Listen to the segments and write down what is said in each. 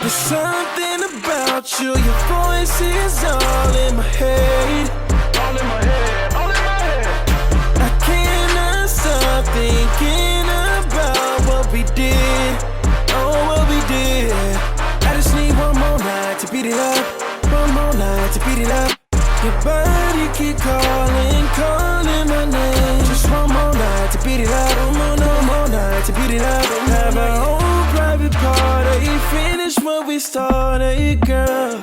There's something about you, your voice is all in my head. All in my head, all in my head. I cannot stop thinking about what we did. Oh, what we did. I just need one more night to beat it up. One more night to beat it up. Your body keep calling, calling my name. Just one more night to beat it up. No more night to beat it up. Have our own private party. Finish what we started, girl.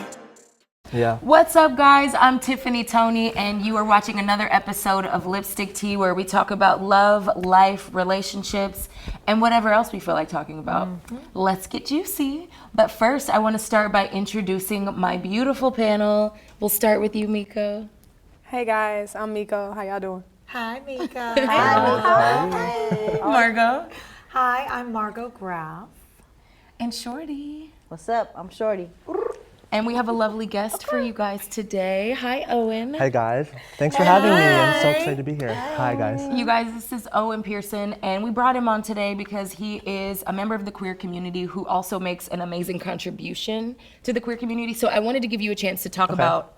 Yeah. What's up, guys? I'm Tiffany Tony, and you are watching another episode of Lipstick Tea, where we talk about love, life, relationships, and whatever else we feel like talking about. Let's get juicy. But first, I want to start by introducing my beautiful panel. We'll start with you, Miko. Hey guys, I'm Miko. How y'all doing? Hi, Mika. Hi, Margot. Hi, I'm Margot Graf. And Shorty. What's up? I'm Shorty. And we have a lovely guest for you guys today. Hi, Owen. Hey guys, thanks for having me. I'm so excited to be here. Hi guys. You guys, this is Owin Pierson, and we brought him on today because he is a member of the queer community who also makes an amazing contribution to the queer community. So I wanted to give you a chance to talk about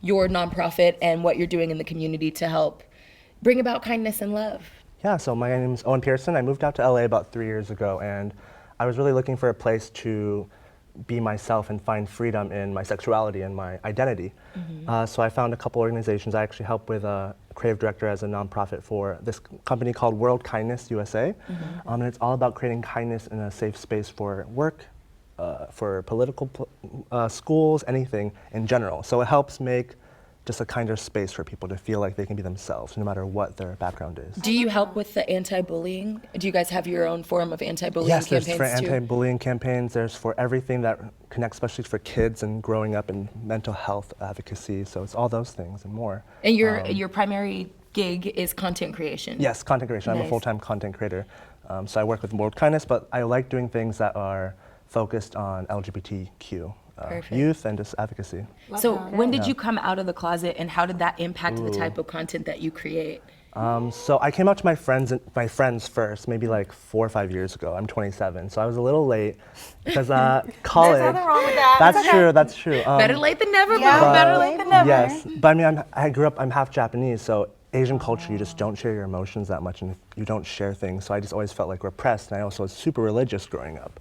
your nonprofit and what you're doing in the community to help bring about kindness and love. Yeah, so my name is Owin Pierson. I moved out to LA about 3 years ago, and I was really looking for a place to be myself and find freedom in my sexuality and my identity. So I found a couple organizations. I actually help with a creative director as a nonprofit for this company called World Kindness USA. And it's all about creating kindness in a safe space for work, for political schools, anything in general. So it helps make just a kinder space for people to feel like they can be themselves, no matter what their background is. Do you help with the anti-bullying? Do you guys have your own form of anti-bullying Yes, campaigns there's for too? anti-bullying campaigns. There's for everything that connects, especially for kids and growing up, and mental health advocacy. So it's all those things and more. And your primary gig is content creation? Yes, content creation. I'm a full-time content creator. So I work with World Kindness, but I like doing things that are focused on LGBTQ. Youth and just advocacy. So when did you come out of the closet, and how did that impact the type of content that you create? So I came out to my friends first, maybe like 4 or 5 years ago. I'm 27, so I was a little late because college. There's nothing wrong with that. That's true. Better late than never, Yeah. boo. Better late than never. Yes, but I mean, I grew up, I'm half Japanese, so Asian culture, you just don't share your emotions that much, and you don't share things. So I just always felt like repressed, and I also was super religious growing up.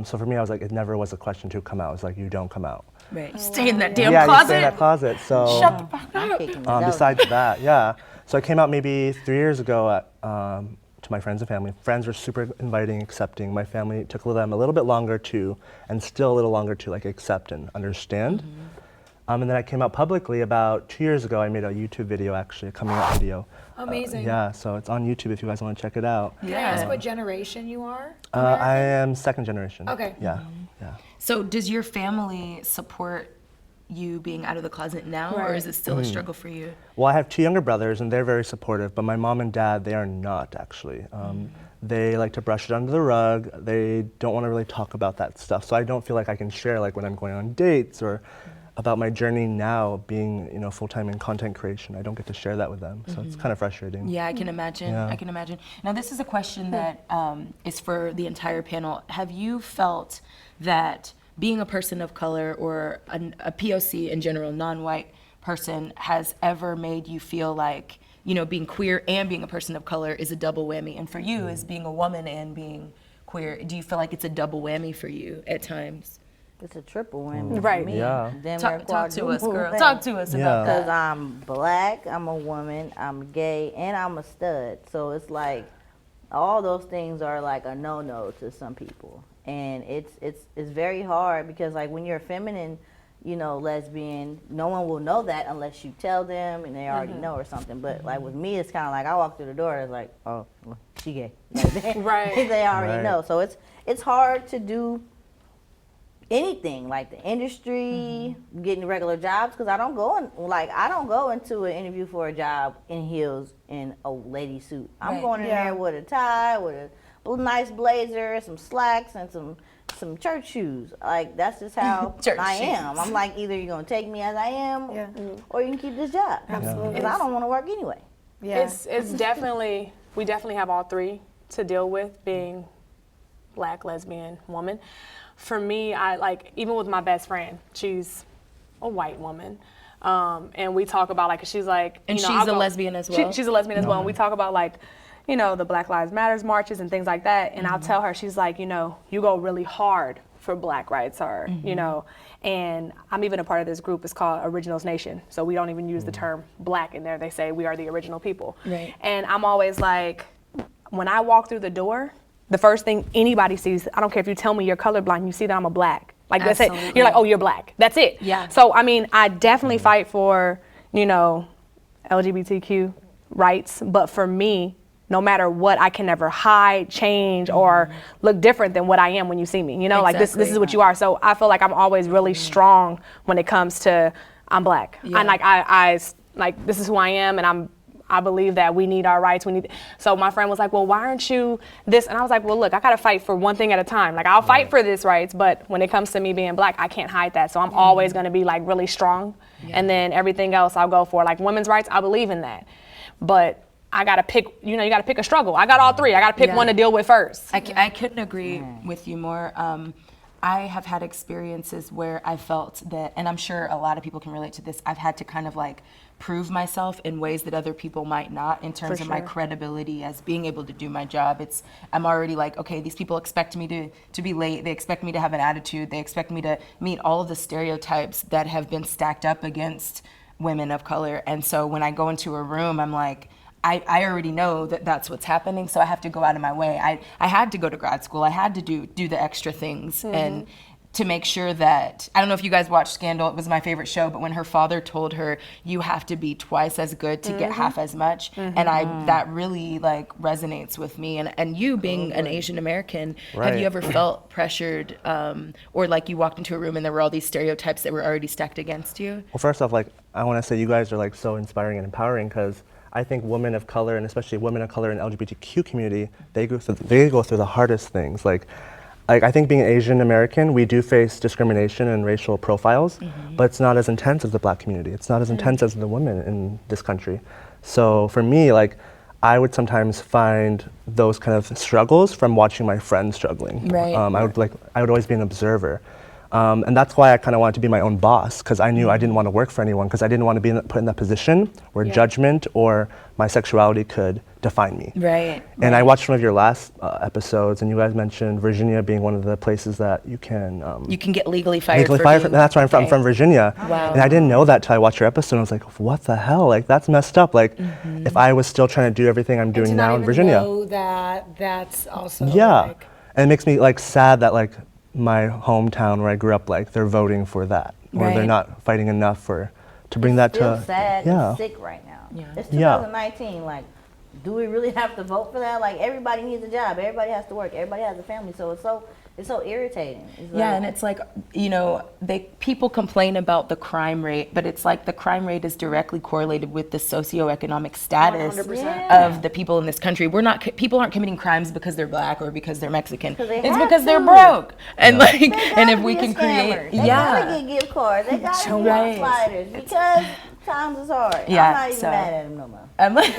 So for me, I was like, it never was a question to come out. It was like, you don't come out. Right. Stay in that damn Yeah, closet. you stay in that closet. So Shut the fuck up. besides that, yeah. So I came out maybe 3 years ago to my friends and family. Friends were super inviting, accepting. My family took them a little bit longer to, and still a little longer to like accept and understand. And then I came out publicly about 2 years ago. I made a YouTube video, actually, a coming out video. Amazing. Yeah, so it's on YouTube if you guys want to check it out. Can I ask what generation you are? I am second generation. Okay. Yeah, yeah. So does your family support you being out of the closet now, or is it still a struggle for you? Well, I have 2 younger brothers, and they're very supportive, but my mom and dad, they are not, actually. They like to brush it under the rug. They don't want to really talk about that stuff, so I don't feel like I can share, like when I'm going on dates or about my journey now being, full-time in content creation. I don't get to share that with them, so it's kind of frustrating. Yeah, I can imagine. Yeah. I can imagine. Now, this is a question that is for the entire panel. Have you felt that being a person of color or a POC in general, non-white person, has ever made you feel like, being queer and being a person of color is a double whammy? And for you, as being a woman and being queer, do you feel like it's a double whammy for you at times? It's a triple whammy. Right. For me. Yeah. Talk to us, girl. Talk to us about that. Because I'm black, I'm a woman, I'm gay, and I'm a stud. So it's like all those things are like a no-no to some people. And it's very hard because like when you're a feminine, lesbian, no one will know that unless you tell them and they already know or something. But like with me, it's kind of like I walk through the door, it's like, oh, well, she gay. Right. They already know. So it's hard to do anything like the industry, getting regular jobs, because I don't go into an interview for a job in heels and a lady suit. I'm going in there with a tie, with a nice blazer, some slacks, and some church shoes. Like that's just how I am. I'm like, either you're gonna take me as I am, or you can keep this job. Absolutely. Because I don't want to work anyway. Yeah. It's definitely, we definitely have all three to deal with, being black lesbian woman. For me, I like, even with my best friend, she's a white woman. And we talk about like, she's like, And you know, she's a lesbian as well? She's a lesbian as well. And we talk about like, you know, the Black Lives Matters marches and things like that. And I'll tell her, she's like, you know, you go really hard for black rights, or, you know, and I'm even a part of this group. It's called Originals Nation. So we don't even use the term black in there. They say we are the original people. Right. And I'm always like, when I walk through the door, the first thing anybody sees, I don't care if you tell me you're colorblind, you see that I'm a black. Like that's it. Absolutely. You're like, oh, you're black. That's it. Yeah. So I mean, I definitely fight for, you know, LGBTQ rights, but for me, no matter what, I can never hide, change, or look different than what I am when you see me. You know, like this is what you are. So I feel like I'm always really strong when it comes to I'm black. Yeah. And like I like this is who I am, and I believe that we need our rights. So my friend was like, well, why aren't you this? And I was like, well, look, I gotta fight for one thing at a time. Like I'll fight for this rights, but when it comes to me being black, I can't hide that. So I'm always gonna be like really strong. Yeah. And then everything else I'll go for. Like women's rights, I believe in that. But I gotta pick, you know, you gotta pick a struggle. I got all three. I gotta pick one to deal with first. I couldn't agree with you more. I have had experiences where I felt that, and I'm sure a lot of people can relate to this, I've had to kind of like prove myself in ways that other people might not, in terms of my credibility as being able to do my job. I'm already like, okay, these people expect me to be late, they expect me to have an attitude, they expect me to meet all of the stereotypes that have been stacked up against women of color. And so when I go into a room, I'm like, I already know that that's what's happening, so I have to go out of my way. I had to go to grad school. I had to do the extra things and to make sure that, I don't know if you guys watched Scandal, it was my favorite show, but when her father told her, you have to be twice as good to get half as much, and that really like resonates with me. And you being an Asian American, have you ever felt pressured, or like you walked into a room and there were all these stereotypes that were already stacked against you? Well, first off, like I want to say you guys are like so inspiring and empowering, because I think women of color, and especially women of color in the LGBTQ community, they go through the hardest things. Like I think being Asian American, we do face discrimination and racial profiles, but it's not as intense as the black community. It's not as intense as the women in this country. So for me, like, I would sometimes find those kind of struggles from watching my friends struggling. Right. I would always be an observer. And that's why I kind of wanted to be my own boss, because I knew I didn't want to work for anyone, because I didn't want to be put in that position where judgment or my sexuality could define me. Right. And I watched one of your last episodes, and you guys mentioned Virginia being one of the places that you can get legally fired. That's where I'm from. I'm from Virginia. Wow. And I didn't know that till I watched your episode. I was like, what the hell? Like, that's messed up. Like, if I was still trying to do everything I'm doing now in Virginia. Know that that's also And it makes me like sad that like my hometown where I grew up, like they're voting for that, or they're not fighting enough to bring that Still to. sad and sick right now. It's 2019. Like, do we really have to vote for that? Like, everybody needs a job. Everybody has to work. Everybody has a family. So it's so irritating. It's and it's like, you know, people complain about the crime rate, but it's like the crime rate is directly correlated with the socioeconomic status 100%. of the people in this country. People aren't committing crimes because they're black or because they're Mexican. It's because they're broke. And like, and if we can create, they gotta get gift cards. They gotta get sliders because times is hard. I'm not even mad at them no more. I'm like,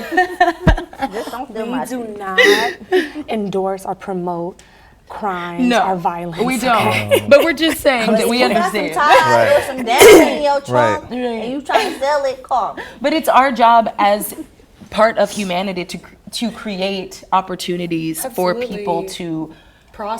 Just don't steal We my do shit. not endorse or promote crimes or violence. we don't. But we're just saying that we You got some understand. ties or some damage in your trunk, Right. and you trying to sell it, call me. But it's our job as part of humanity to create opportunities for people to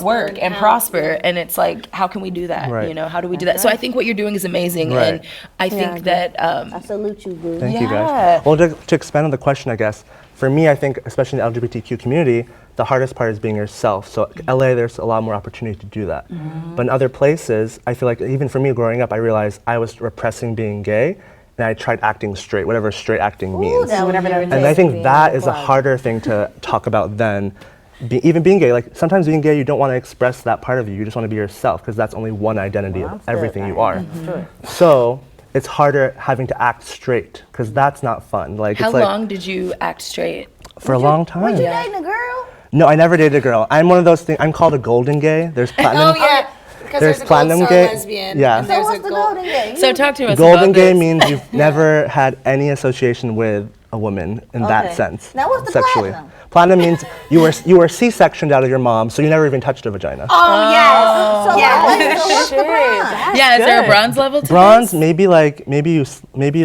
work and prosper, and it's like, how can we do that? Right. You know, how do we do that? So I think what you're doing is amazing, and I think that I salute you, boo. Thank you guys. Well, to expand on the question, I guess, for me, I think, especially in the LGBTQ community, the hardest part is being yourself. So LA, there's a lot more opportunity to do that. But in other places, I feel like even for me growing up, I realized I was repressing being gay, and I tried acting straight, whatever straight acting means. And I think that is a harder thing to talk about than even being gay. Like, sometimes being gay, you don't want to express that part of you. You just want to be yourself, because that's only one identity of everything you are. So it's harder having to act straight, because that's not fun. Like, how it's like, long did you act straight? for a long time. Was you dating a girl? No, I never dated a girl. I'm one of those things. I'm called a golden gay. There's platinum. Because there's a platinum gold gay. star lesbian. Yeah. And So there's what's a the gold. golden gay? So talk to us Golden about gay this. means you've never had any association with a woman in that Okay. sense. Now what's the sexually. platinum? Platinum means you were C-sectioned out of your mom, so you never even touched a vagina. Oh, yes. So, Yes. what's the bronze? Yeah, is there a bronze level to Bronze, this? maybe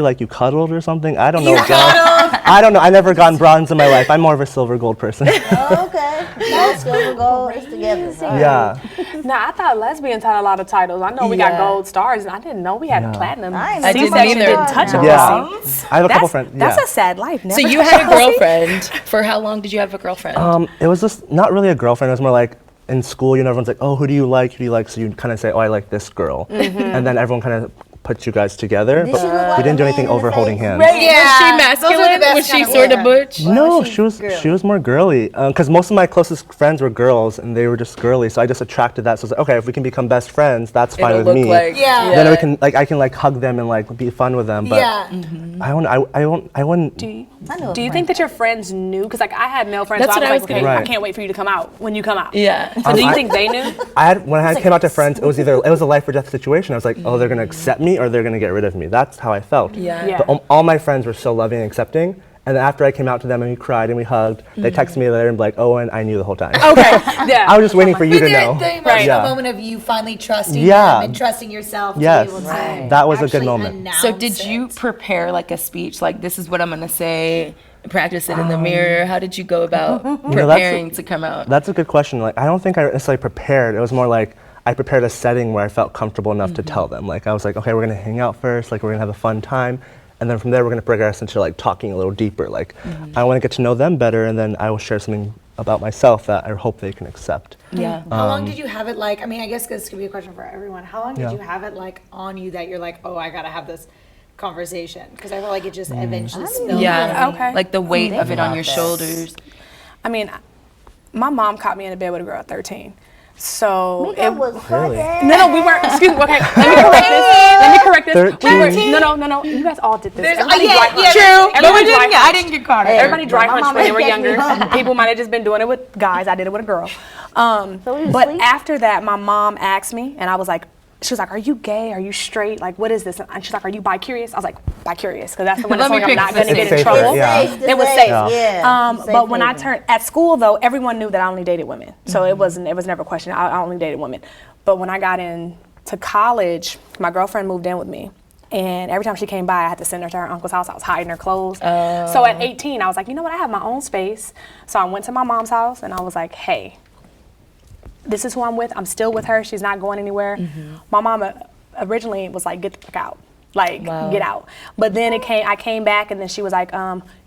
like you cuddled or something. I don't know. I don't know. I never gotten bronze in my life. I'm more of a silver gold person. Oh, okay. Gold, silver, gold, it's together. All right. Yeah. Now I thought lesbians had a lot of titles. I know we got Yeah. gold stars, and I didn't know we had Yeah. platinum. I ain't I didn't C-section either. didn't touch a Yeah. pussy. I have a couple friends. That's Yeah. a sad life. So Never you touched had a a pussy? girlfriend. For how long did you have a girlfriend? It was just not really a girlfriend. It was more like in school, you know, everyone's like, oh, who do you like? Who do you like? So you kind of say, oh, I like this girl. And then everyone kind of puts you guys together. Did But she look like we didn't a do anything man in over the holding face? hands. Was she Those are the masculine? best Was she kind of sort of yeah. butch? No, she's she was more girly. Because most of my closest friends were girls, and they were just girly. So I just attracted that. So I was like, okay, if we can become best friends, that's fine It'll with look me. like Yeah. Then we can I can hug them and be fun with them. But Yeah. I wouldn't. Do you think that your friends knew? Because I had male friends. That's so what I I was was like, okay, gonna- I can't wait for you to come out when you come out. Yeah. So do you think they knew? When I came out to friends, it was a life or death situation. I was like, oh, they're gonna accept me or they're gonna get rid of me. That's how I felt. Yeah. Yeah. But all my friends were so loving and accepting. And then after I came out to them and we cried and we hugged, they texted me later and be like, Owen, I knew the whole time. Okay. Yeah. I was just waiting for you But to know. the emotional Yeah. moment of you finally trusting Yeah. them and trusting yourself Yes. to be able to Right. That was a good actually moment. announce So did you it. prepare like a speech, like this is what I'm gonna say, practice it in the mirror? How did you go about preparing to come out? That's a good question. Like, I don't think I necessarily prepared. It was more like I prepared a setting where I felt comfortable enough to tell them. Like, I was like, okay, we're gonna hang out first. Like, we're gonna have a fun time. And then from there, we're going to progress into talking a little deeper. Like, I want to get to know them better, and then I will share something about myself that I hope they can accept. Yeah. How long did you have it I mean, I guess this could be a question for everyone. How long did Yeah. you have it on you that you're like, oh, I gotta have this conversation? Because I feel like it just eventually spilled. Yeah. out. Okay. Like the weight of it on about your that. shoulders. I mean, my mom caught me in the bed with a girl at 13. So Mika was Really? fucking. No, we weren't. Excuse me. Okay, let me correct this. Let me correct this. 13. No. You guys all did this. Everybody yeah, dry yeah, hunched. True. But Everybody we didn't dry get, I hunched. didn't get caught. Hey, Everybody dry my hunched mama when they were catch me younger. home. People might have just been doing it with guys. I did it with a girl. So we was But asleep? after that, my mom asked me, and I was like, she was like, "Are you gay? Are you straight? Like, what is this?" And she's like, "Are you bi-curious?" I was like, "Bi-curious," because that's the one Let that's me I'm not pick going to the get in safe trouble. word, yeah. It was safe. Yeah. But when I turned at school, though, everyone knew that I only dated women, so it was never a question. I only dated women. But when I got into college, my girlfriend moved in with me. And every time she came by, I had to send her to her uncle's house. I was hiding her clothes. So at 18, I was like, you know what? I have my own space. So I went to my mom's house and I was like, hey, this is who I'm with. I'm still with her. She's not going anywhere. My mom originally was like, get the fuck out. Like, get out. But then I came back and then she was like,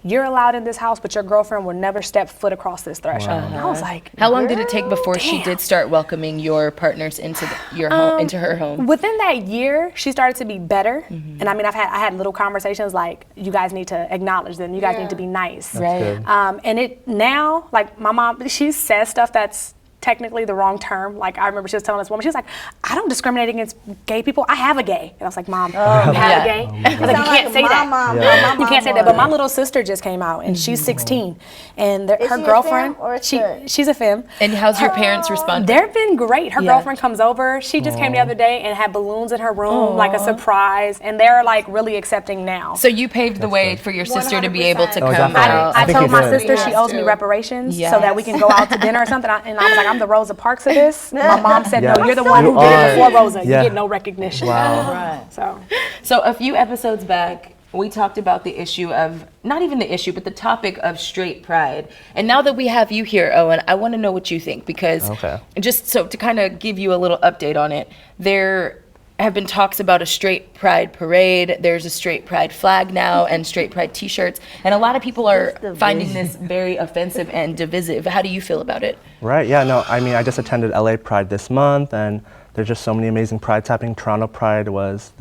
you're allowed in this house, but your girlfriend will never step foot across this threshold. And I was like, How long did it take before she damn. did start welcoming your partners into your home, into her home? Within that year, she started to be better. And I mean, I had little conversations like, you guys need to acknowledge them. You guys need to be nice. Right. good. And it now, like my mom, she says stuff that's technically the wrong term. Like I remember she was telling this woman, she was like, I don't discriminate against gay people. I have a gay. And I was like, Mom, you have Yeah. a gay? I was like, you can't say that. You can't say that. But my little sister just came out and she's 16. And Is her she a girlfriend, femme or a stud? she's a femme. And how's your parents respond? They've been great. Her Yeah. girlfriend comes over. She just came the other day and had balloons in her room, like a surprise. And they're like really accepting now. So you paved the way for your sister to be able to 100%. come definitely. out. I I think told you my did. sister she Yes, owes me too. reparations so Yes. that we can go out to dinner or something. And I was like, I'm the Rosa Parks of this. My mom said, Yeah. no, you're the one who You did it are. before Rosa. Yeah. You get no recognition. Wow. Right. So So a few episodes back, we talked about the issue of, not even the issue, but the topic of straight pride. And now that we have you here, Owen, I want to know what you think, because Okay. just so to kind of give you a little update on it, there have been talks about a straight pride parade. There's a straight pride flag now and straight pride t-shirts. And a lot of people are finding this very offensive and divisive. How do you feel about it? Right, yeah, no, I mean, I just attended LA Pride this month, and there's just so many amazing prides happening. Toronto Pride was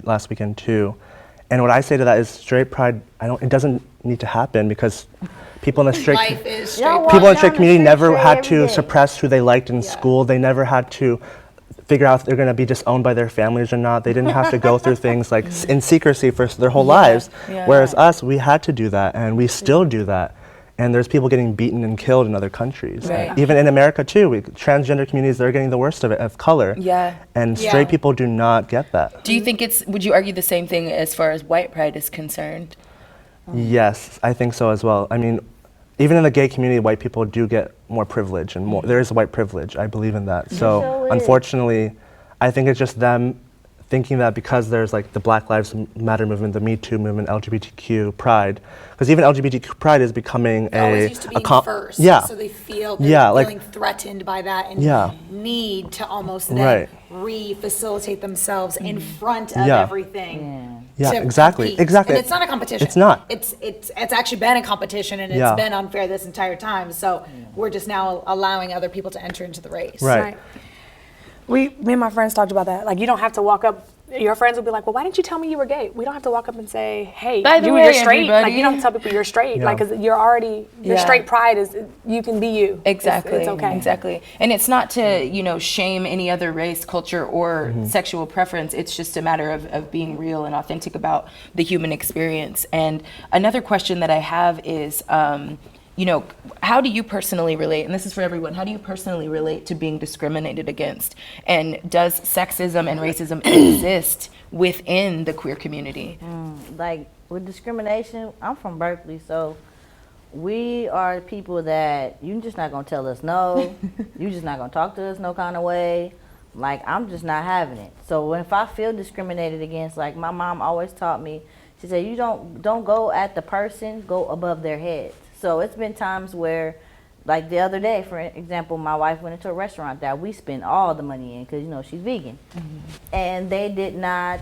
last weekend too. And what I say to that is straight pride, it doesn't need to happen because people in the straight Life is straight. Y'all walk people in the down straight the community street never straight had every to day. suppress who they liked in school. They never had to figure out if they're going to be disowned by their families or not. They didn't have to go through things like in secrecy for their whole lives. yeah. Whereas us, we had to do that, and we still do that. And there's people getting beaten and killed in other countries. Right. Even in America too, transgender communities, they're getting the worst of it, of color. Yeah. And straight people do not get that. Do you think would you argue the same thing as far as white pride is concerned? Yes, I think so as well. I mean, even in the gay community, white people do get more privilege and more, there is white privilege, I believe in that. So unfortunately, I think it's just them thinking that because there's like the Black Lives Matter movement, the Me Too movement, LGBTQ pride, because even LGBTQ pride is becoming Always used to be first, yeah. so they feel they're like, feeling threatened by that and need to almost then re-facilitate themselves in front of everything. Yeah, to exactly. compete. Exactly. And it's not a competition. It's not. It's actually been a competition, and it's been unfair this entire time. So we're just now allowing other people to enter into the race. Right. Me and my friends talked about that. Like, you don't have to walk up. Your friends will be like, well, why didn't you tell me you were gay? We don't have to walk up and say, hey, By the you're way, straight. everybody. Like, you don't have to tell people you're straight. Yeah. Like, 'cause you're already, your straight pride is, you can be you. Exactly. It's okay. Exactly. And it's not to, shame any other race, culture, or sexual preference. It's just a matter of being real and authentic about the human experience. And another question that I have is, how do you personally relate, and this is for everyone, how do you personally relate to being discriminated against? And does sexism and racism exist within the queer community? Like with discrimination, I'm from Berkeley, so we are people that you're just not gonna tell us no. You're just not gonna talk to us no kind of way. Like, I'm just not having it. So if I feel discriminated against, like my mom always taught me, she said, you don't go at the person, go above their heads. So it's been times where, like the other day, for example, my wife went into a restaurant that we spent all the money in because, she's vegan. And they did not,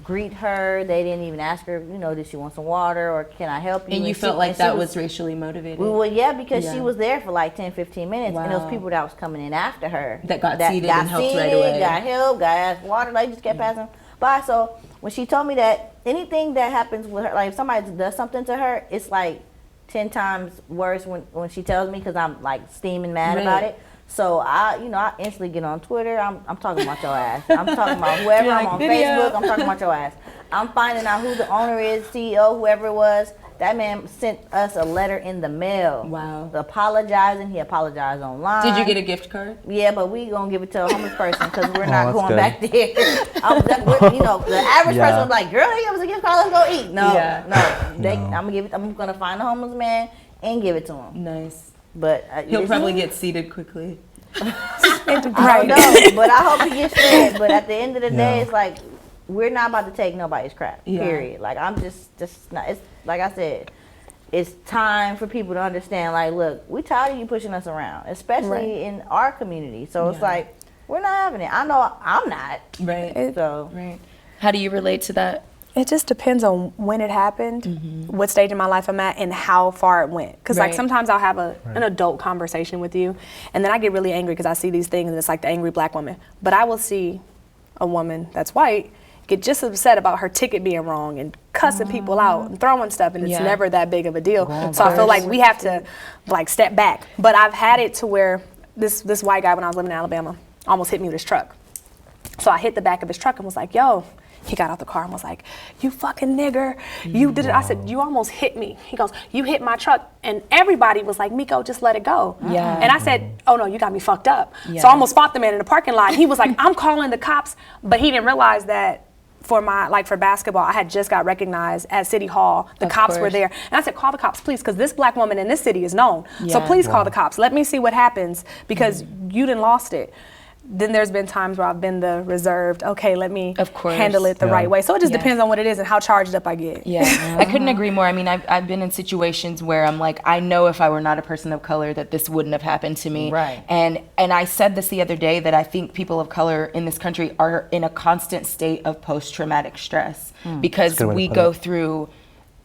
greet her. They didn't even ask her, did she want some water or can I help you? And you felt like that was racially motivated? Well, yeah, because she was there for like 10, 15 minutes. And those people that was coming in after her. That got seated and helped right away. Got help, got asked water. They just kept passing by. So when she told me that anything that happens with her, like if somebody does something to her, it's like 10 times worse when she tells me because I'm like steaming mad about it. So I instantly get on Twitter. I'm talking about your ass. I'm talking about whoever. I'm on Facebook. I'm talking about your ass. I'm finding out who the owner is, CEO, whoever it was. That man sent us a letter in the mail. Wow. Apologizing. He apologized online. Did you get a gift card? Yeah, but we gonna give it to a homeless person because we're not that's going good. back there. The average person was like, "Girl, he was a gift card. Let's go eat." No. I'm gonna find a homeless man and give it to him. Nice. But He'll probably get seated quickly. I don't know, but I hope he gets fed. But at the end of the day, it's like we're not about to take nobody's crap. Period. Like I'm just not. It's like I said. It's time for people to understand. Like, look, we tired of you pushing us around, especially in our community. So it's like we're not having it. I know I'm not. Right. Right. How do you relate to that? It just depends on when it happened, what stage in my life I'm at, and how far it went. Because like sometimes I'll have an adult conversation with you, and then I get really angry because I see these things, and it's like the angry black woman. But I will see a woman that's white get just upset about her ticket being wrong and cussing people out and throwing stuff, and it's never that big of a deal. So I feel like we have to like step back. But I've had it to where this white guy when I was living in Alabama almost hit me with his truck. So I hit the back of his truck and was like, yo. He got out the car and was like, you fucking nigger, you did it. I said, you almost hit me. He goes, you hit my truck. And everybody was like, Miko, just let it go. Yeah. And I said, oh no, you got me fucked up. So I almost fought the man in the parking lot. He was like, I'm calling the cops. But he didn't realize that for basketball, I had just got recognized at City Hall. The cops were there. And I said, call the cops, please, because this black woman in this city is known. So please call the cops. Let me see what happens because you done lost it. Then there's been times where I've been the reserved, okay, let me handle it the right way. So it just depends on what it is and how charged up I get. Yeah, I couldn't agree more. I mean, I've been in situations where I'm like, I know if I were not a person of color that this wouldn't have happened to me. Right. And I said this the other day that I think people of color in this country are in a constant state of post-traumatic stress because we go through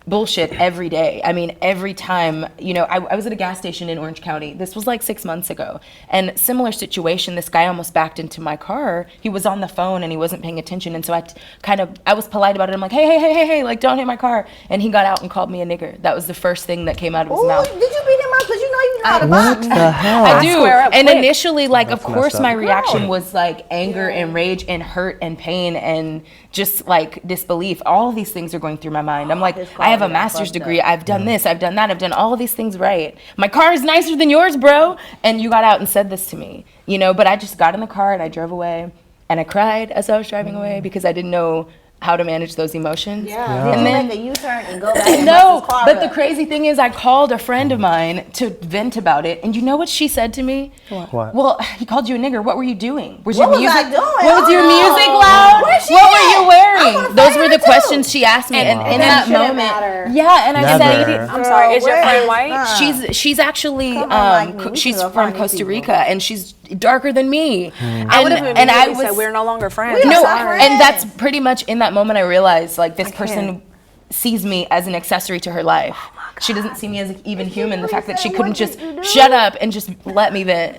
bullshit every day. I mean, every time, I was at a gas station in Orange County. This was like 6 months ago. And similar situation, this guy almost backed into my car. He was on the phone and he wasn't paying attention. And so I was polite about it. I'm like, hey, like don't hit my car. And he got out and called me a nigger. That was the first thing that came out of his mouth. Did you beat him up because you know how to box. What the hell? I do. swear up And quick. initially, like, of That's course, messed my up. reaction was like anger and rage and hurt and pain and just like disbelief. All of these things are going through my mind. I'm like, I have a master's degree. I've done this. I've done that. I've done all of these things right. My car is nicer than yours, bro. And you got out and said this to me, you know, but I just got in the car and I drove away and I cried as I was driving away because I didn't know how to manage those emotions. Yeah. And Did you then make a U-turn and go back and no, bust his car but up? the crazy thing is I called a friend of mine to vent about it, and you know what she said to me? What? Well, he called you a nigger. What were you doing? Was What your was music I doing? Was your Oh. music loud? Where's she What were at? you I wearing? wanna Those fight were her the too. questions she asked me, and in that shouldn't moment, matter. yeah, and I Never. said, I'm sorry, is your Where friend is- white? she's actually Come on, like me. We she's can go from find these Costa people. Rica, and she's darker than me. I would have And I said was we're no longer friends. We no, are sorry. and that's pretty much in that moment I realized like this person sees me as an accessory to her life. She doesn't see me as even human. The fact that she couldn't just shut up and just let me vent,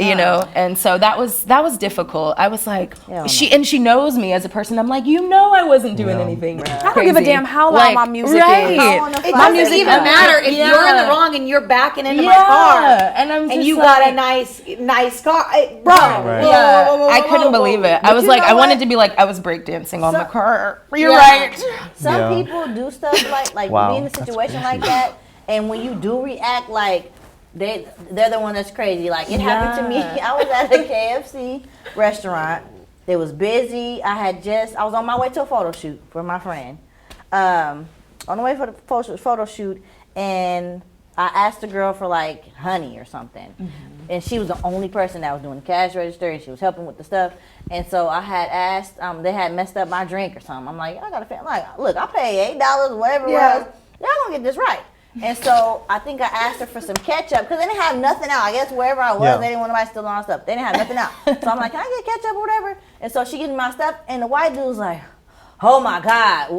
you know. And so that was difficult. I was like, she knows me as a person. I'm like, you know, I wasn't doing anything. I don't give a damn how loud my music right. is. I wanna It fight doesn't her. even matter if Yeah. you're in the wrong and you're backing into my Yeah. car. And I'm just And you like, got a nice car. Bro. Right. whoa, yeah, whoa, whoa, I whoa, couldn't whoa. believe it. I But was you like, know I wanted what? to be like, I was breakdancing on the car. You're Yeah. right. Some Yeah. people do stuff like Wow, be in a that's situation like that, and when you do react like they're the one that's crazy. Like it happened to me. I was at a KFC restaurant. It was busy. I was on my way to a photo shoot for my friend. On the way for the photo shoot, and I asked the girl for like honey or something. And she was the only person that was doing the cash register, and she was helping with the stuff. And so I had asked, they had messed up my drink or something. I'm like, I got a fan. Like, look, I paid $8, whatever it was. Y'all don't get this right. And so I think I asked her for some ketchup because they didn't have nothing out. I guess wherever I was, they didn't want nobody stealing my stuff. They didn't have nothing out. So I'm like, can I get ketchup or whatever? And so she gives me my stuff, and the white dude's like, oh my God,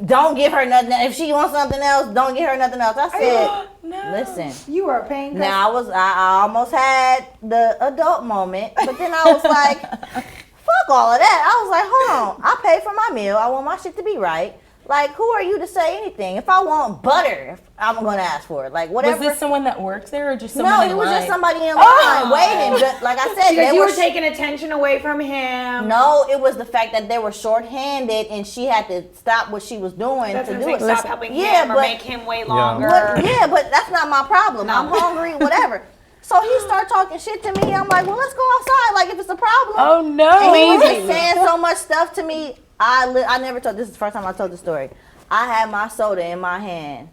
don't give her nothing. If she wants something else, don't give her nothing else. I said, listen. You are paying. Now I almost had the adult moment, but then I was like, fuck all of that. I was like, hold on, I paid for my meal. I want my shit to be right. Like, who are you to say anything? If I want butter, I'm gonna ask for it. Like, whatever. Was this someone that works there or just someone No, in it was line? just somebody in line waiting. But like I said, Because they you were were taking attention away from him. No, it was the fact that they were short-handed and she had to stop what she was doing That's to what do I'm it. saying. Stop helping Yeah, him or but- make him wait longer. But that's not my problem. I'm hungry, whatever. So he started talking shit to me. I'm like, well, let's go outside. Like, if it's a problem. Oh no! And he was just saying so much stuff to me. I never told. This is the first time I told the story. I had my soda in my hand.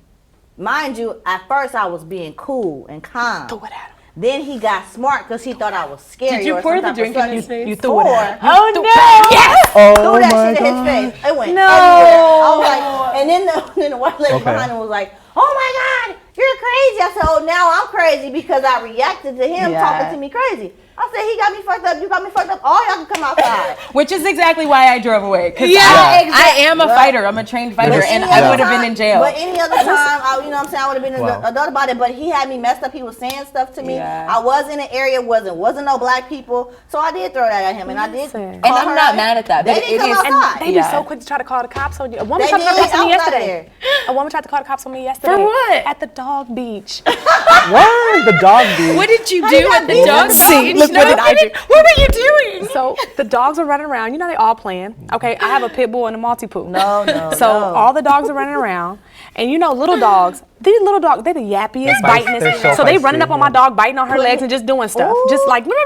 Mind you, at first I was being cool and calm. Throw it at him. Then he got smart because he thought I was scary. Did you or pour some the type drink of in his something. face? You threw it at him. Oh no! Yes! Oh Threw that my shit in God. his face. It went No. everywhere. I was like, and then the white lady Okay. behind him was like, "Oh my God, you're crazy." I said, "Oh, now I'm crazy because I reacted to him Yeah. talking to me crazy." I said, "He got me fucked up. You got me fucked up. All y'all can come outside." Which is exactly why I drove away. Because Yeah. I am a fighter. I'm a trained fighter, and I would have been in jail. But any other time, you know what I'm saying, I would have been Wow. adult about it. But he had me messed up. He was saying stuff to me. Yeah. I was in an area wasn't no black people, so I did throw that at him, and I did. Listen. call And I'm her not out. mad at that, They but didn't it come is- And outside. they be Yeah. so quick to try to call the cops on you. A woman They tried to call the did. cops on me I was out yesterday. A woman tried to call the cops on me yesterday. For what? At the dog beach. What? The dog beat. What did you do at the beat dog the scene? Look, what did I do? What were you doing? So the dogs are running around. You know they all playing. Okay, I have a pit bull and a Maltipoo. No. So all the dogs are running around, and you know little dogs. These little dogs, they the yappiest, biting. They're so They feisty, running up on my yeah. dog, biting on her legs and just doing stuff, just like little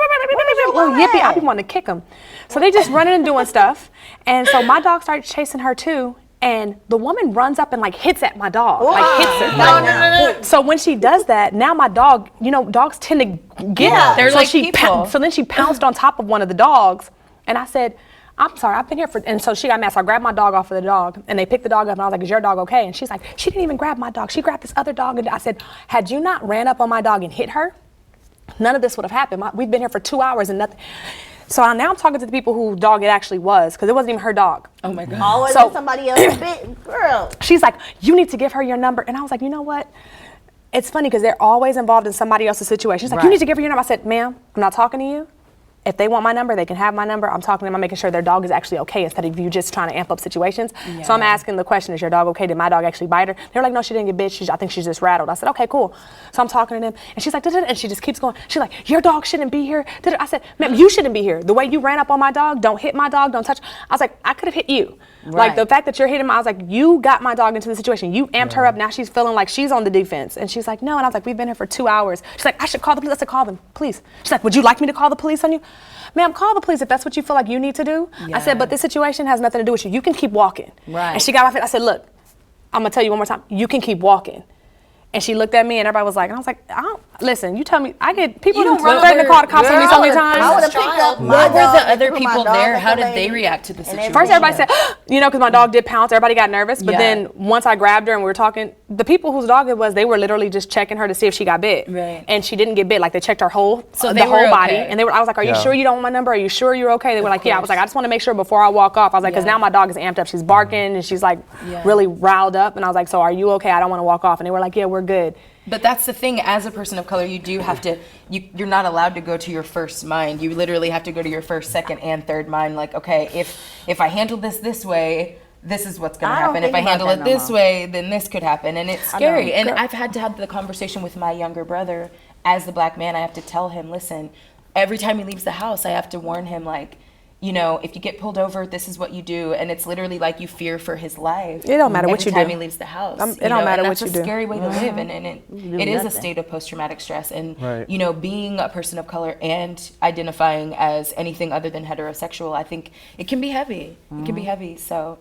yippy. I be wanting to kick them. So they just running and doing stuff, and so my dog started chasing her too. And the woman runs up and like hits at my dog, like hits her. No. So when she does that, now my dog, you know, dogs tend to get her. They're so like she people. So then she pounced on top of one of the dogs, and I said, "I'm sorry, I've been here for." And so she got mad. So I grabbed my dog off of the dog, and they picked the dog up, and I was like, "Is your dog okay?" And she's like, "She didn't even grab my dog. She grabbed this other dog." And I said, "Had you not ran up on my dog and hit her, none of this would have happened. We've been here for 2 hours and nothing." So now I'm talking to the people whose dog it actually was, because it wasn't even her dog. Oh my God. Always So- somebody else's bit, girl. She's like, "You need to give her your number." And I was like, "You know what? It's funny because they're always involved in somebody else's situation." She's like, "You need to give her your number." I said, "Ma'am, I'm not talking to you. if they want my number, they can have my number. I'm talking to them, I'm making sure their dog is actually okay instead of you just trying to amp up situations. So I'm asking the question, is your dog okay? Did my dog actually bite her? They were like, no, she didn't get bit. I think she's just rattled. I said, okay, cool. So I'm talking to them, and she's like, da-da-da, and she just keeps going. She's like, your dog shouldn't be here. Da-da. I said, ma'am, you shouldn't be here. The way you ran up on my dog, don't hit my dog, don't touch. I was like, I could have hit you. Like the fact that you're hitting, I was like, you got my dog into the situation. You amped her up. Now she's feeling like she's on the defense. And she's like, no. And I was like, we've been here for 2 hours. She's like, I should call the police. I said, call them, please. She's like, would you like me to call the police on you? Ma'am, call the police if that's what you feel like you need to do. I said, but this situation has nothing to do with you. You can keep walking. And she got my face. I said, look, I'm gonna tell you one more time. You can keep walking. And she looked at me, and everybody was like, and I was like, listen, you tell me. I get people who threaten to call the cops on me so many times. I would have picked up my What were dog the and other put my people dog there? at How the did they lady. react to the situation? First, everybody said, because my dog did pounce, everybody got nervous. But then once I grabbed her and we were talking, the people whose dog it was, they were literally just checking her to see if she got bit. And she didn't get bit. Like they checked her whole, the whole body. And I was like, are you sure you don't want my number? Are you sure you're okay? They were like, yeah. I was like, I just want to make sure before I walk off. I was like, because now my dog is amped up. She's barking and she's like really riled up. And I was like, so are you okay? I don't want to walk off. And they were like, yeah, we're good. But that's the thing, as a person of color, you do have to, you're not allowed to go to your first mind. You literally have to go to your first, second, and third mind. Like, okay, if I handle this way, this is what's gonna happen. If I handle it this way, then this could happen. And it's scary. And I've had to have the conversation with my younger brother. As the black man, I have to tell him, listen, every time he leaves the house, I have to warn him, like, you know, if you get pulled over, this is what you do. And it's literally like you fear for his life. It don't matter what you do. Every time he leaves the house. It don't matter what you do. That's a scary way to live. And it is a state of post-traumatic stress. And, you know, being a person of color and identifying as anything other than heterosexual, I think it can be heavy. It can be heavy. So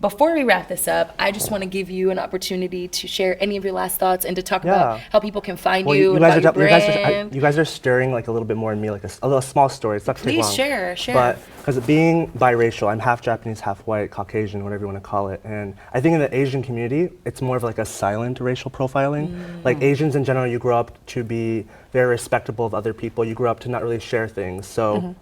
before we wrap this up, I just want to give you an opportunity to share any of your last thoughts and to talk about how people can find you and about your brand. You guys are stirring like a little bit more in me, like a little small story. It's not too long. Please share. But because being biracial, I'm half Japanese, half white, Caucasian, whatever you want to call it. And I think in the Asian community, it's more of like a silent racial profiling. Like Asians in general, you grow up to be very respectable of other people. You grow up to not really share things. So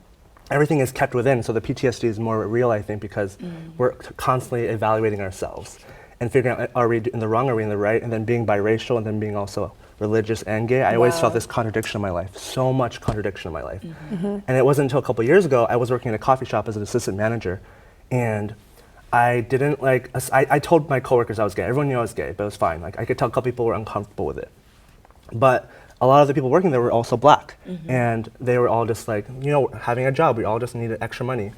everything is kept within, so the PTSD is more real, I think, because we're constantly evaluating ourselves and figuring out, are we in the wrong, are we in the right? And then being biracial and then being also religious and gay, I always felt this contradiction in my life, so much contradiction in my life. And it wasn't until a couple years ago, I was working in a coffee shop as an assistant manager, and I didn't like, I told my coworkers I was gay. Everyone knew I was gay, but it was fine. Like I could tell a couple people were uncomfortable with it. But a lot of the people working there were also black, and they were all just like, you know, having a job. We all just needed extra money,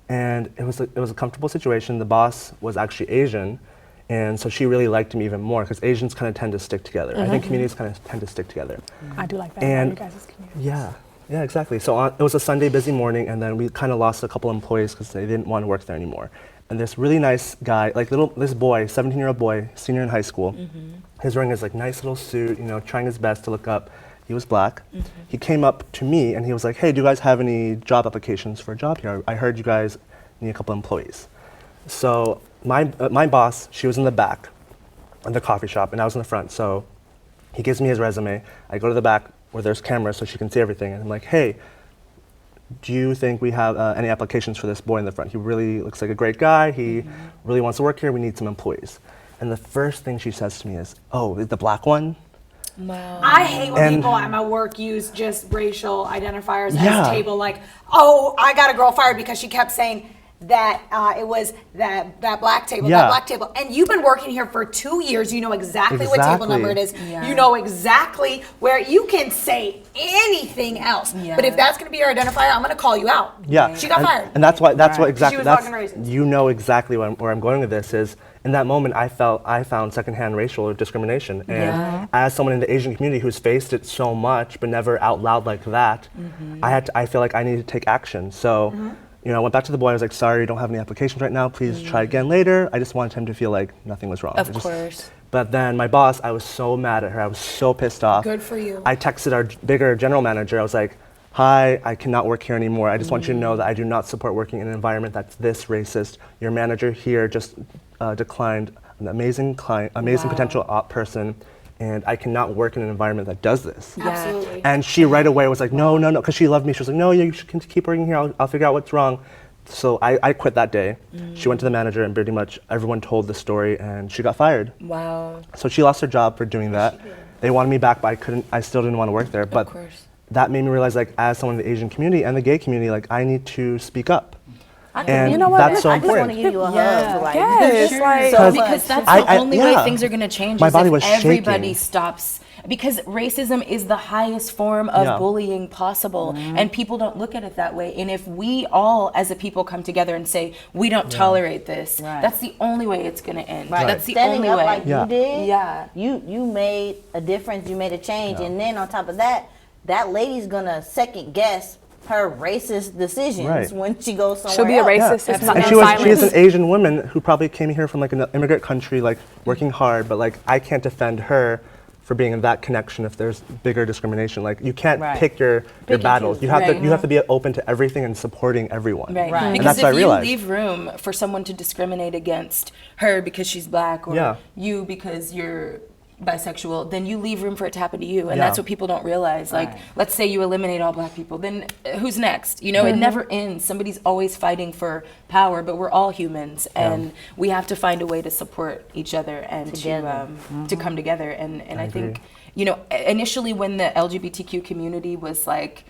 and it was a comfortable situation. The boss was actually Asian, and so she really liked me even more because Asians kind of tend to stick together. I think communities kind of tend to stick together. I do like that about you guys' community. Yeah, exactly. So it was a Sunday busy morning, and then we kind of lost a couple employees because they didn't want to work there anymore. And this really nice guy, like this boy, 17-year-old boy, senior in high school, he's wearing his like nice little suit, you know, trying his best to look up. He was black. He came up to me and he was like, hey, do you guys have any job applications for a job here? I heard you guys need a couple employees. So my boss, she was in the back of the coffee shop and I was in the front. So he gives me his resume. I go to the back where there's cameras so she can see everything. And I'm like, hey, do you think we have any applications for this boy in the front? He really looks like a great guy. He really wants to work here. We need some employees. And the first thing she says to me is, oh, the black one? Wow. I hate when people at my work use just racial identifiers as table, like, oh, I got a girl fired because she kept saying that it was that black table, that black table. And you've been working here for 2 years. You know exactly what table number it is. You know exactly where you can say anything else. But if that's going to be your identifier, I'm going to call you out. She got fired. And that's what exactly, she was fucking racist. You know exactly where I'm going with this is, in that moment, I found secondhand racial discrimination. And as someone in the Asian community who's faced it so much, but never out loud like that, I feel like I need to take action. So, you know, I went back to the boy, I was like, sorry, you don't have any applications right now, please try again later. I just wanted him to feel like nothing was wrong. Of course. But then my boss, I was so mad at her, I was so pissed off. Good for you. I texted our bigger general manager, I was like, hi, I cannot work here anymore. I just want you to know that I do not support working in an environment that's this racist. Your manager here just declined an amazing client, amazing potential person, and I cannot work in an environment that does this. Absolutely. And she right away was like, no, because she loved me. She was like, no, you should keep working here. I'll figure out what's wrong. So I quit that day. She went to the manager and pretty much everyone told the story and she got fired. Wow. So she lost her job for doing that. They wanted me back, but I still didn't want to work there. But course. that made me realize, like, as someone in the Asian community and the gay community, like, I need to speak up. And you know what? that's so I just want important. to give you a hug. Like, Yes, like, so Because that's I- the only way yeah. things are going to change. My is body if was everybody shaking. stops. Because racism is the highest form of Yeah. bullying possible, and people don't look at it that way. And if we all, as a people, come together and say we don't tolerate this, Right. that's the only way it's going to end. Right. That's the Standing only up way. like Yeah. you did, Yeah. you made a difference, you made a change, and then on top of that, that lady's gonna second guess her racist decisions Right. when she goes somewhere she'll be a else. racist if not And in she is silence. an Asian woman who probably came here from like an immigrant country, like working hard, but like I can't defend her for being in that connection if there's bigger discrimination. Like you can't Right. pick your and battles. choose. You have Right. to be open to everything and supporting everyone. Right. Right. And Because that's what I if you realized. leave room for someone to discriminate against her because she's black or Yeah. you because you're bisexual, then you leave room for it to happen to you. And Yeah. that's what people don't realize. Like, Right. let's say you eliminate all black people, then who's next? You know, it never ends. Somebody's always fighting for power, but we're all humans and we have to find a way to support each other and Together. to come together. And I agree. think, you know, initially when the LGBTQ community was like,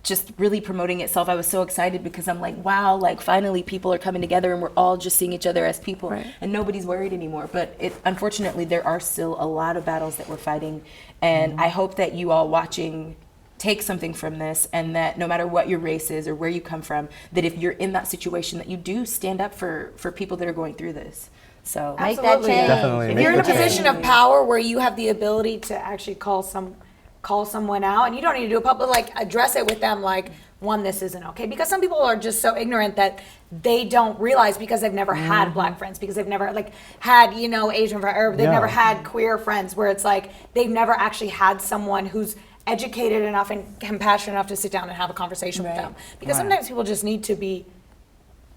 just really promoting itself, I was so excited because I'm like, wow, like finally people are coming together and we're all just seeing each other as people and nobody's worried anymore. But unfortunately, there are still a lot of battles that we're fighting. And I hope that you all watching take something from this, and that no matter what your race is or where you come from, that if you're in that situation, that you do stand up for people that are going through this. So Make that Absolutely. change. Definitely. If make you're in a the change. position of power where you have the ability to actually call someone out, and you don't need to do a public, like address it with them, like, one, this isn't okay, because some people are just so ignorant that they don't realize, because they've never had black friends, because they've never like had, you know, Asian friends, or they've Yeah. never had queer friends, where it's like they've never actually had someone who's educated enough and compassionate enough to sit down and have a conversation with them, because sometimes people just need to be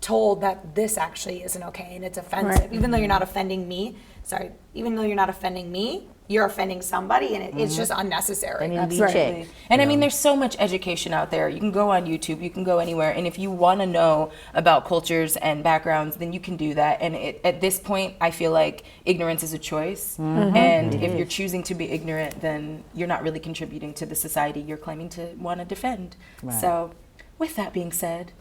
told that this actually isn't okay and it's offensive, Right. even though you're not offending me. Even though you're not offending me, you're offending somebody, and it's just unnecessary. They need to be Absolutely. checked. And I mean, there's so much education out there. You can go on YouTube, you can go anywhere. And if you want to know about cultures and backgrounds, then you can do that. And at this point, I feel like ignorance is a choice. And if you're choosing to be ignorant, then you're not really contributing to the society you're claiming to want to defend. So, with that being said,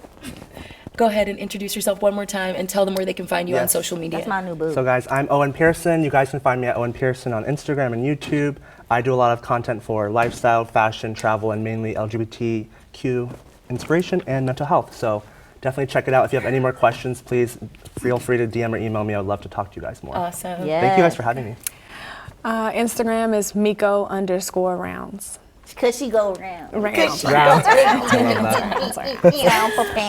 go ahead and introduce yourself one more time and tell them where they can find you on Yes. social media. That's my new boo. So guys, I'm Owin Pierson. You guys can find me at Owin Pierson on Instagram and YouTube. I do a lot of content for lifestyle, fashion, travel, and mainly LGBTQ inspiration and mental health. So definitely check it out. If you have any more questions, please feel free to DM or email me. I would love to talk to you guys more. Awesome. Yeah. Thank you guys for having me. Instagram is Miko_rounds. Cause she go around. Rounds.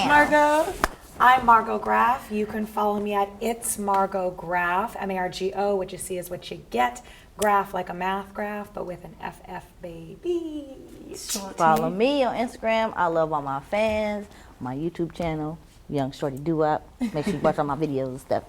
Margot. I'm Margot Graff. You can follow me at It's Margot Graff, MARGO. What you see is what you get. Graph like a math graph, but with an FF baby. Follow me on Instagram. I love all my fans. My YouTube channel, Young Shorty Doo-Wop. Make sure you watch all my videos and stuff.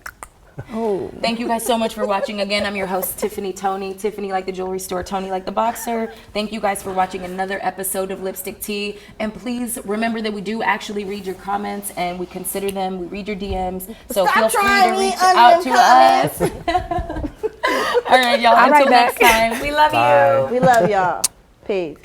Thank you guys so much for watching. Again, I'm your host, Tiffany Tony. Tiffany like the jewelry store, Tony like the boxer. Thank you guys for watching another episode of Lipstick Tea. And please remember that we do actually read your comments and we consider them. We read your DMs. So Stop feel free trying to me reach under out them to us. All right, y'all. I'll Until write next back. time. We love Bye. you. We love y'all. Peace.